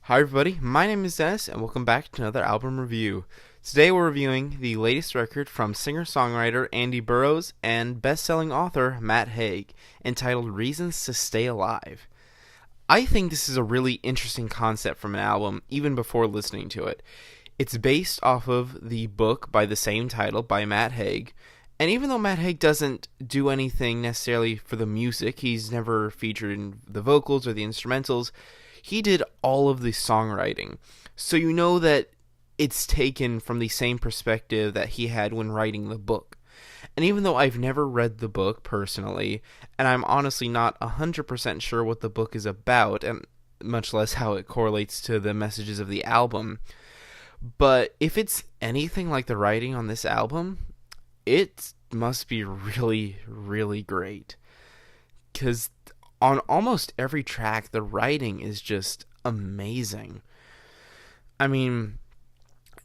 Hi everybody, my name is Dennis and welcome back to another album review. Today we're reviewing the latest record from singer-songwriter Andy Burrows and best-selling author Matt Haig, entitled Reasons to Stay Alive. I think this is a really interesting concept from an album even before listening to it. It's based off of the book by the same title by Matt Haig, and even though Matt Haig doesn't do anything necessarily for the music, he's never featured in the vocals or the instrumentals, he did all of the songwriting. So you know that it's taken from the same perspective that he had when writing the book. And even though I've never read the book personally, and I'm honestly not 100% sure what the book is about, and much less how it correlates to the messages of the album, but if it's anything like the writing on this album, it must be really, really great. Because on almost every track, the writing is just amazing. I mean,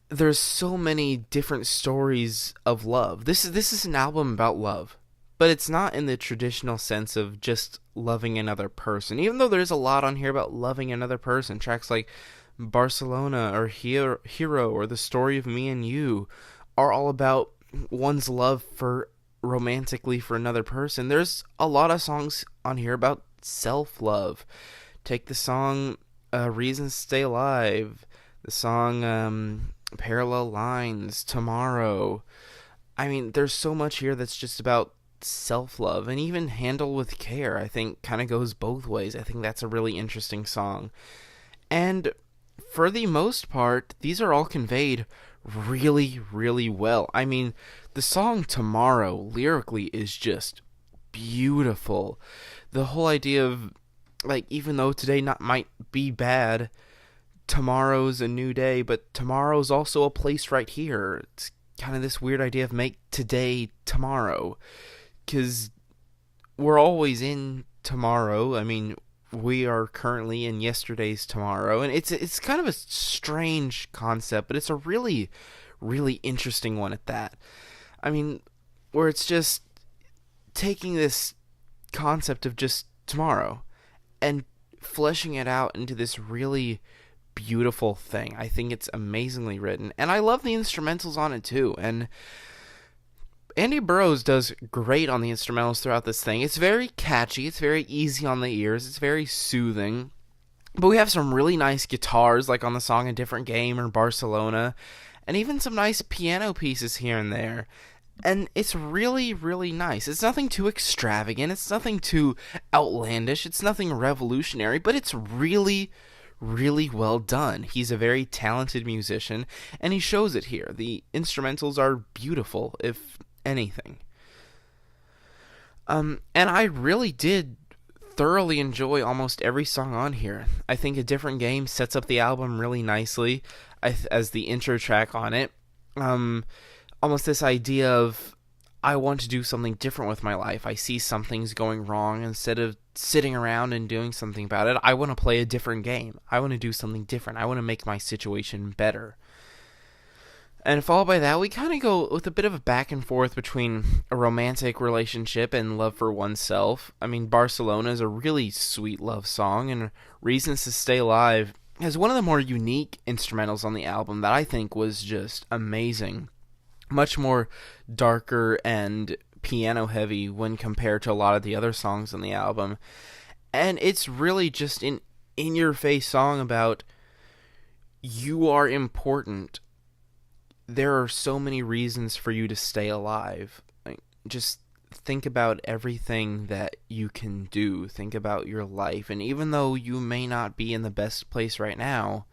there's so many different stories of love. This is an album about love, but it's not in the traditional sense of just loving another person. Even though there's a lot on here about loving another person, tracks like Barcelona or Hero or The Story of Me and You are all about one's love for romantically for another person. There's a lot of songs on here about self-love. Take the song Reasons to Stay Alive, the song Parallel Lines, Tomorrow. I mean, there's so much here that's just about self-love, and even Handle with Care, I think, kind of goes both ways. I think that's a really interesting song. And for the most part, these are all conveyed really, really well. I mean, the song Tomorrow lyrically is just beautiful. The whole idea of, like, even though today might be bad, tomorrow's a new day, but tomorrow's also a place right here. It's kind of this weird idea of make today tomorrow, because we're always in tomorrow. I mean, we are currently in yesterday's tomorrow, and it's kind of a strange concept, but it's a really, really interesting one at that. I mean, where it's just taking this concept of just tomorrow and fleshing it out into this really beautiful thing. I think it's amazingly written, and I love the instrumentals on it too. And Andy Burrows does great on the instrumentals throughout this thing. It's very catchy, it's very easy on the ears, it's very soothing. But we have some really nice guitars, like on the song A Different Game or Barcelona, and even some nice piano pieces here and there. And it's really, really nice. It's nothing too extravagant, it's nothing too outlandish, it's nothing revolutionary, but it's really, really well done. He's a very talented musician, and he shows it here. The instrumentals are beautiful, if anything. And I really did thoroughly enjoy almost every song on here. I think A Different Game sets up the album really nicely as the intro track on it. Almost this idea of, I want to do something different with my life. I see something's going wrong. Instead of sitting around and doing something about it, I want to play a different game. I want to do something different. I want to make my situation better. And followed by that, we kind of go with a bit of a back and forth between a romantic relationship and love for oneself. I mean, Barcelona is a really sweet love song, and Reasons to Stay Alive has one of the more unique instrumentals on the album that I think was just amazing. Much more darker and piano heavy when compared to a lot of the other songs on the album. And it's really just an in-your-face song about, you are important. There are so many reasons for you to stay alive. Like, just think about everything that you can do. Think about your life. And even though you may not be in the best place right now,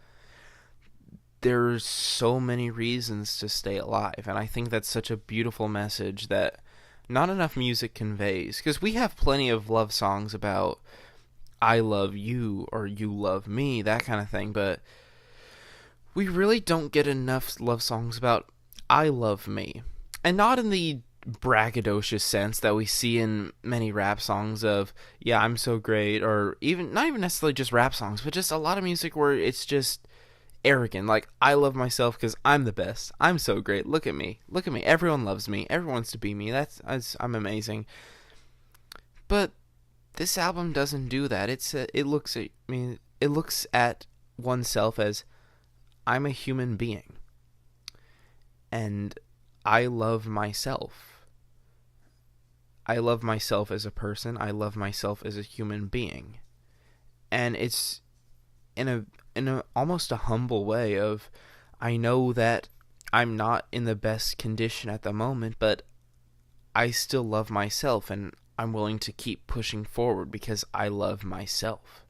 there's so many reasons to stay alive. And I think that's such a beautiful message that not enough music conveys. Because we have plenty of love songs about I love you or you love me, that kind of thing. But we really don't get enough love songs about I love me. And not in the braggadocious sense that we see in many rap songs of, yeah, I'm so great. Or even, not even necessarily just rap songs, but just a lot of music where it's just arrogant. Like, I love myself because I'm the best. I'm so great. Look at me. Look at me. Everyone loves me. Everyone wants to be me. I'm amazing. But this album doesn't do that. It looks at oneself as, I'm a human being, and I love myself. I love myself as a person. I love myself as a human being. And it's in a almost a humble way of, I know that I'm not in the best condition at the moment, but I still love myself, and I'm willing to keep pushing forward because I love myself.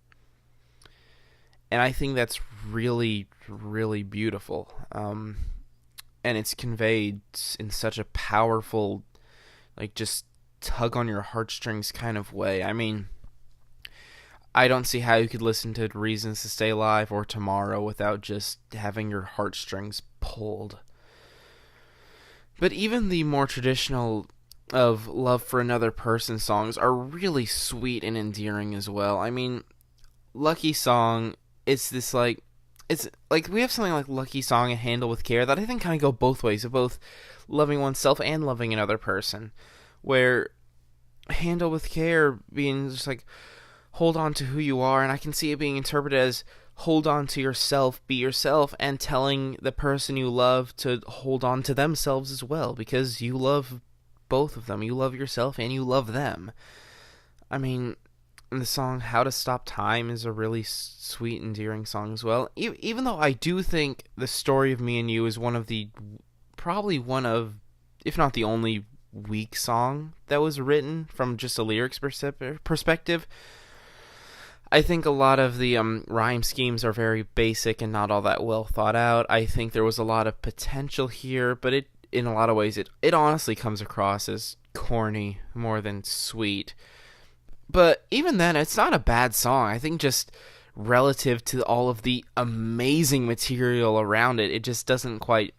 And I think that's really, really beautiful. And it's conveyed in such a powerful, like, just tug on your heartstrings kind of way. I mean, I don't see how you could listen to Reasons to Stay Alive or Tomorrow without just having your heartstrings pulled. But even the more traditional of Love for Another Person songs are really sweet and endearing as well. I mean, Lucky Song, it's like we have something like Lucky Song and Handle with Care that I think kind of go both ways, of both loving oneself and loving another person, where Handle with Care being just like, hold on to who you are, and I can see it being interpreted as hold on to yourself, be yourself, and telling the person you love to hold on to themselves as well, because you love both of them. You love yourself and you love them. I mean, the song How to Stop Time is a really sweet, endearing song as well. Even though I do think The Story of Me and You is probably one of, if not the only, weak song that was written from just a lyrics perspective. I think a lot of the rhyme schemes are very basic and not all that well thought out. I think there was a lot of potential here, but in a lot of ways it honestly comes across as corny more than sweet. But even then, it's not a bad song. I think just relative to all of the amazing material around it, it just doesn't quite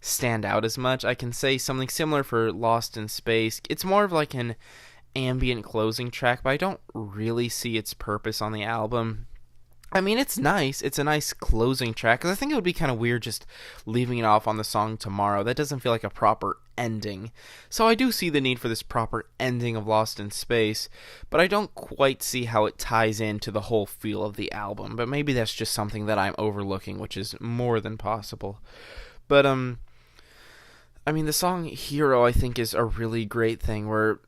stand out as much. I can say something similar for Lost in Space. It's more of like an ambient closing track, but I don't really see its purpose on the album. I mean, it's nice. It's a nice closing track, because I think it would be kind of weird just leaving it off on the song Tomorrow. That doesn't feel like a proper ending. So I do see the need for this proper ending of Lost in Space, but I don't quite see how it ties into the whole feel of the album. But maybe that's just something that I'm overlooking, which is more than possible. But, I mean, the song Hero, I think, is a really great thing, where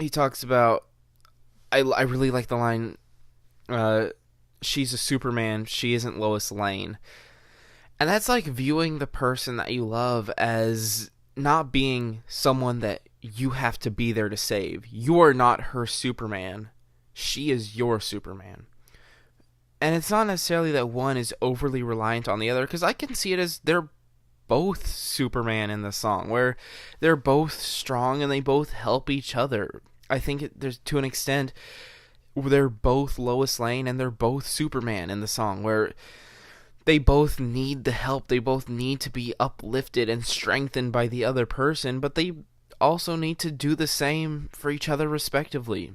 he talks about, I really like the line, she's a Superman, she isn't Lois Lane. And that's like viewing the person that you love as not being someone that you have to be there to save. You are not her Superman. She is your Superman. And it's not necessarily that one is overly reliant on the other, because I can see it as they're both Superman in the song, where they're both strong and they both help each other. I think there's, to an extent, they're both Lois Lane and they're both Superman in the song, where they both need the help, they both need to be uplifted and strengthened by the other person, but they also need to do the same for each other respectively.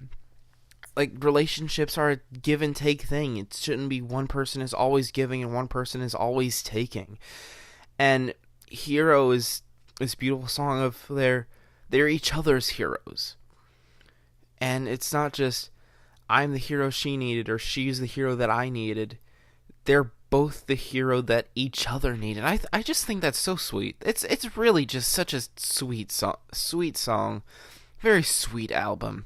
Like, relationships are a give and take thing. It shouldn't be one person is always giving and one person is always taking. And Hero is this beautiful song of they're each other's heroes. And it's not just, I'm the hero she needed, or she's the hero that I needed. They're both the hero that each other needed. I just think that's so sweet. It's really just such a sweet song. Very sweet album.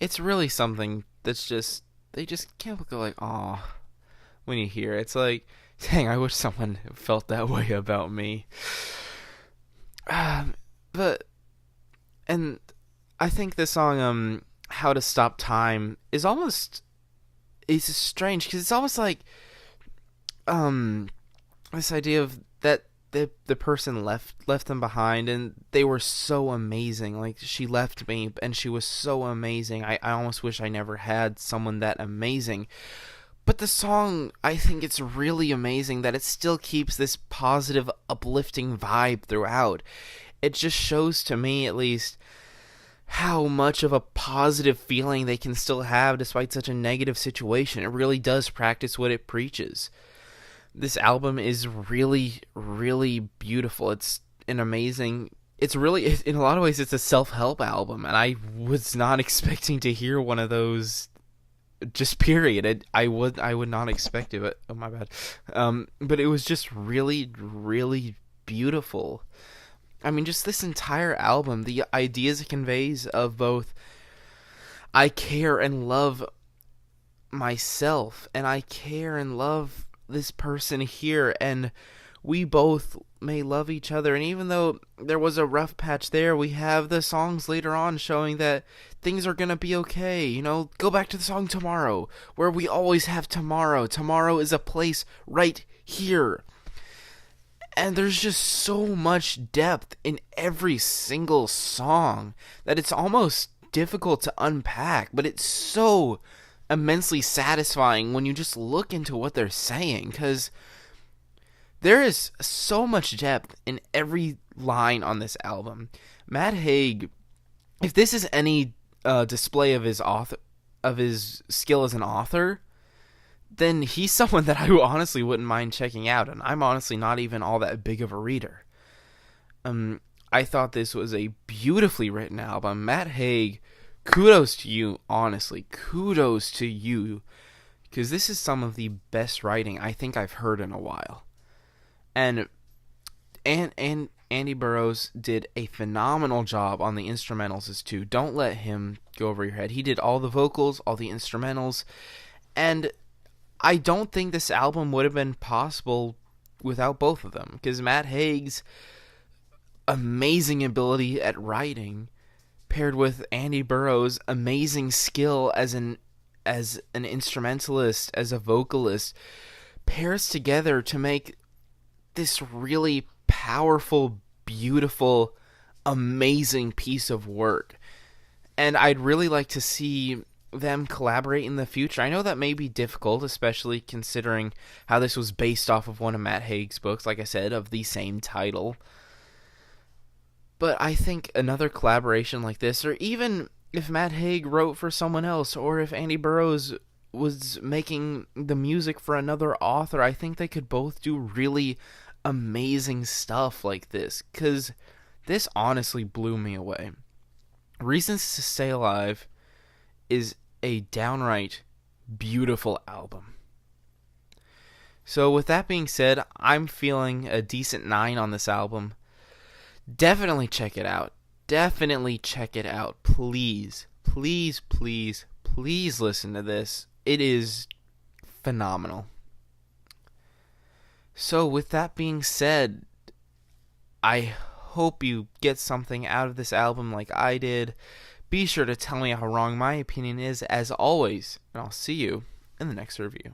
It's really something that's just, they just can't go like, aw, when you hear it. It's like, dang, I wish someone felt that way about me. But, and I think the song, How to Stop Time is almost, it's strange, because it's almost like, this idea of that the person left them behind, and they were so amazing. Like, she left me, and she was so amazing. I almost wish I never had someone that amazing. But the song, I think it's really amazing that it still keeps this positive, uplifting vibe throughout. It just shows, to me at least, how much of a positive feeling they can still have despite such a negative situation. It really does practice what it preaches. This album is really, really beautiful. It's an amazing, it's really, in a lot of ways, it's a self-help album, and I was not expecting to hear one of those just period. I would not expect it, but oh my bad. But it was just really, really beautiful. I mean, just this entire album, the ideas it conveys of both I care and love myself, and I care and love this person here, and we both may love each other. And even though there was a rough patch there, we have the songs later on showing that things are gonna be okay. Go back to the song Tomorrow, where we always have tomorrow. Tomorrow is a place right here. And there's just so much depth in every single song that it's almost difficult to unpack, but it's so immensely satisfying when you just look into what they're saying, because there is so much depth in every line on this album. Matt Haig, if this is any display of his skill as an author, then he's someone that I honestly wouldn't mind checking out, and I'm honestly not even all that big of a reader. I thought this was a beautifully written album. Matt Haig, kudos to you, honestly. Kudos to you, because this is some of the best writing I think I've heard in a while. And Andy Burrows did a phenomenal job on the instrumentals as too. Don't let him go over your head. He did all the vocals, all the instrumentals, and I don't think this album would have been possible without both of them, because Matt Haig's amazing ability at writing paired with Andy Burrows' amazing skill as an instrumentalist, as a vocalist, pairs together to make this really powerful, beautiful, amazing piece of work. And I'd really like to see them collaborate in the future. I know that may be difficult, especially considering how this was based off of one of Matt Haig's books, like I said, of the same title. But I think another collaboration like this, or even if Matt Haig wrote for someone else, or if Andy Burrows was making the music for another author, I think they could both do really amazing stuff like this, because this honestly blew me away. Reasons to Stay Alive is a downright beautiful album. So with that being said, I'm feeling a decent 9 on this album. Definitely check it out. Definitely check it out. Please, please, please, please listen to this. It is phenomenal. So with that being said, I hope you get something out of this album like I did. Be sure to tell me how wrong my opinion is, as always, and I'll see you in the next review.